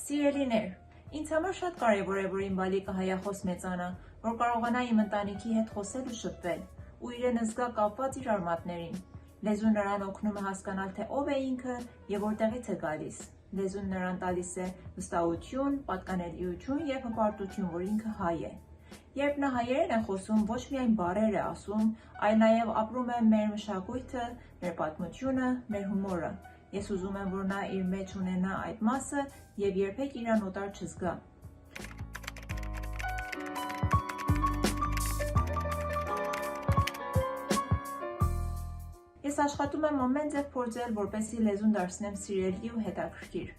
Սիրելիներ, ինձ համար շատ կարևոր է, որ իմ բալիկը հայախոս մեծանա, որ կարողանա իմ ընտանիքի հետ խոսել ու շփվել, ու իրենը զգա կապված իր արմատներին։ Լեզուն նրան օգնում է հասկանալ, թե ով է ինքը և որտեղից է գալիս։ Լեզուն նրան տալիս է վստահություն, պատկանելիություն և հպարտություն, որ ինքը հայ է։ Երբ նա հայերեն է խոսում, ոչ միայն բառեր է ասում, այլ նաև ապրում է մեր մշակույթը, մեր պատմությունը, մեր հումորը։ Ես ուզում եմ, որ նա իր մեջ ունենա այդ մասը և երբեք իրան օտար չզգա։ Ես աշխատում եմ ամեն ձև փորձել, որպեսզի լեզուն դարձնեմ սիրելի ու հետաքրքիր։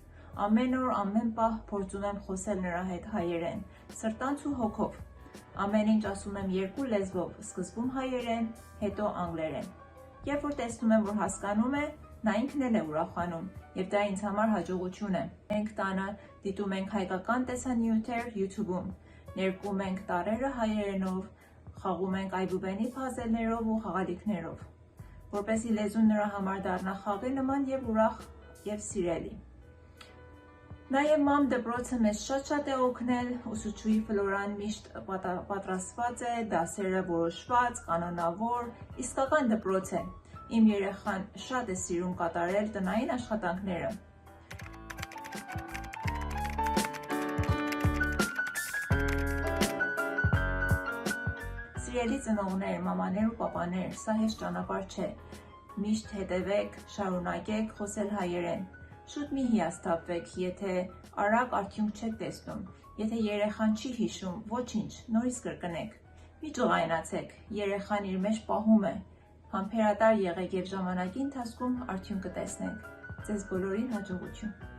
Ամեն օր, ամեն պահ փորձում եմ խոսել նրա հետ հայերեն, սրտանց ու հոգով։ Ամեն ինչ ասում եմ երկու լեզվով, սկզբում հայերեն, հետո անգլերեն։ Երբ որ տեսնում եմ, որ հասկանում է, նա ինքն էլ է ուրախանում, և դա ինձ համար հաջողություն է։ Մենք տանը դիտում ենք հայկական տեսանյութեր YouTube-ում, ներկում ենք տառերը հայերենով, խաղում ենք այբուբենի փազլներով ու խաղալիքներով, որպեսզի լեզուն նրա համար դառնա խաղի նման և ուրախ և սիրելի։ Նաև մամ դպրոցը մեզ շատ է օգնել, ուսուցչուհի Ֆլորան միշտ պատրաստված է, դասերը որոշված, կանոնավոր, իսկական դպրոց է։ Իմ երեխան շատ է սիրում կատարել տնային աշխատանքները։ Սիրելի ծնողներ, մամաներ ու պապաներ, սա հեշտ ճանապարհ չէ։ Միշտ հետևեք, շարունակեք խոսել հայերեն։ Շուտ մի հիասթափվեք, եթե արագ արդյունք չեք տեսնում, եթե երեխան չի հիշում, ոչինչ, նորից կրկնեք։ Մի ջղայնացեք, երեխան իր մեջ պահում է։ Համբերատար եղեք և ժամանակի ընթացքում արդյունք կտեսնեք։ Ձեզ բոլորին հաջողություն։